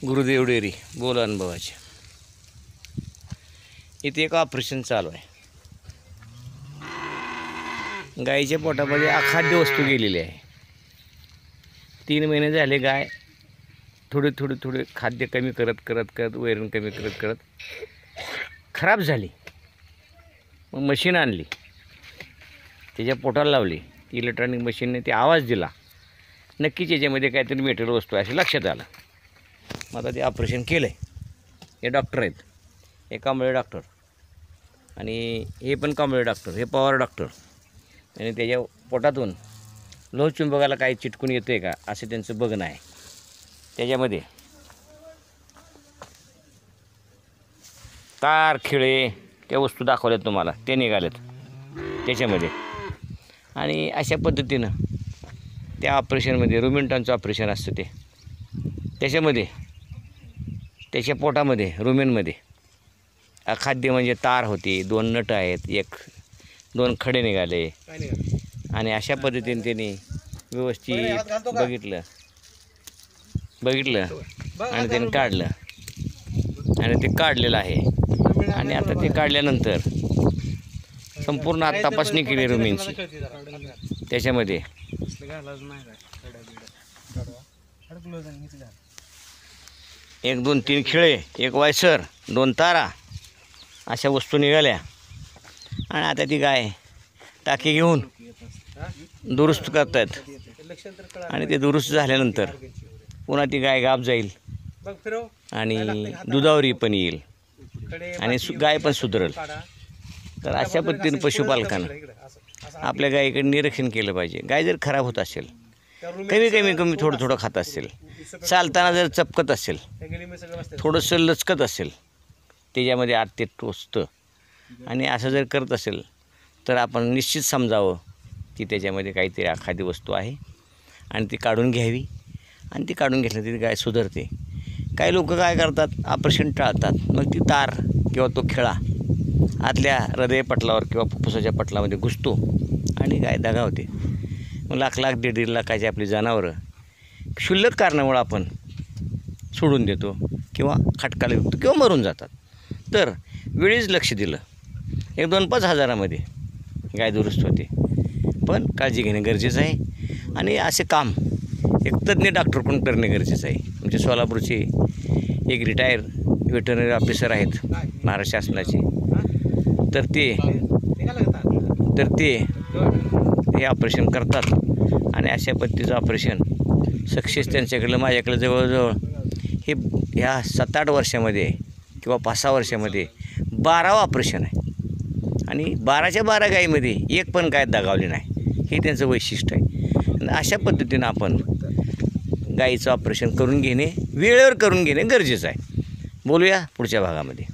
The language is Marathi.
गुरुदेव डेअरी बोल अनुभवाचे. इथे एक ऑपरेशन चालू आहे. गायीच्या पोटामध्ये अखाद्य वस्तू गेलेली आहे. 3 महिने झाले गाय थोडे खाद्य कमी करत वैरण कमी करत खराब झाली. मग मशीन आणली, त्याच्या पोटाला लावली. इलेक्ट्रॉनिक मशीनने ते आवाज दिला. नक्कीच याच्यामध्ये काहीतरी मेटल वस्तू आहे असं लक्षात आलं. मग आता ते ऑपरेशन केलं आहे. हे डॉक्टर आहेत, हे कांबळे डॉक्टर आणि हे पण कांबळे डॉक्टर, हे पवार डॉक्टर. आणि त्याच्या पोटातून लोहचुंबकाला काही चिटकून येतं आहे का असं त्यांचं बघणं आहे. त्याच्यामध्ये तार खिळे त्या वस्तू दाखवल्यात तुम्हाला, ते निघालेत त्याच्यामध्ये. आणि अशा पद्धतीनं त्या ऑपरेशनमध्ये रुमेंटांचं ऑपरेशन असतं ते. त्याच्यामध्ये त्याच्या पोटामध्ये रुमेनमध्ये अखाद्य म्हणजे तार होती, 2 नट आहेत, 2 खडे निघाले. आणि अशा पद्धतीने त्यांनी व्यवस्थित बघितलं आणि त्याने काढलं. आणि ते काढलेलं आहे. आणि आता ते काढल्यानंतर संपूर्ण आत तपासणी केली रुमेनची. त्याच्यामध्ये 1 2 3 खिळे, 1 वायसर, 2 तारा अशा वस्तू निघाल्या. आणि आता ती गाय टाकी घेऊन दुरुस्त करतायत. आणि ते दुरुस्त झाल्यानंतर पुन्हा ती गाय गाब जाईल आणि दुधावरी पण येईल आणि गाय पण सुधरेल. तर अशा पद्धतीने पशुपालकानं आपल्या गायीकडे निरीक्षण केलं पाहिजे. गाय जर खराब होत असेल, कमी थोडं खात असेल, चालताना जर चपकत असेल, थोडंसं लचकत असेल, त्याच्यामध्ये आत ते टोचतं आणि असं जर करत असेल तर आपण निश्चित समजावं की त्याच्यामध्ये काहीतरी अखाद्य वस्तू आहे आणि ती काढून घ्यावी. आणि ती काढून घेतली तरी गाय सुधारते. काही लोक काय करतात, ऑपरेशन टाळतात. मग ती तार किंवा तो खिळा आतल्या हृदयपटलावर किंवा फुफ्फुसाच्या पटलामध्ये घुसतो आणि गाय दगावते. मग लाख 1.5 लाखाची आपली जनावरं क्षुल्लक कारणामुळं आपण सोडून देतो किंवा खटकाला विकतो किंवा मरून जातात. तर वेळीच लक्ष दिलं 1-2-5 हजारामध्ये गाय दुरुस्त होते. पण काळजी घेणे गरजेचं आहे. आणि असे काम एक तज्ज्ञ डॉक्टरकडून करणे गरजेचं आहे. म्हणजे सोलापूरचे एक रिटायर वेटरनरी ऑफिसर आहेत महाराष्ट्र शासनाचे. तर ते हे ऑपरेशन करतात. आणि अशा पद्धतीचं ऑपरेशन सक्सेस त्यांच्याकडलं माझ्याकडे जवळजवळ हे ह्या 7-8 वर्षामध्ये किंवा 5-6 वर्षामध्ये 12वं ऑपरेशन आहे. आणि 12च्या 12 गायीमध्ये एक पण गाय दगावली नाही. हे त्यांचं वैशिष्ट्य आहे. आणि अशा पद्धतीनं आपण गायीचं ऑपरेशन करून घेणे, वेळेवर करून घेणे गरजेचं आहे. बोलूया पुढच्या भागामध्ये.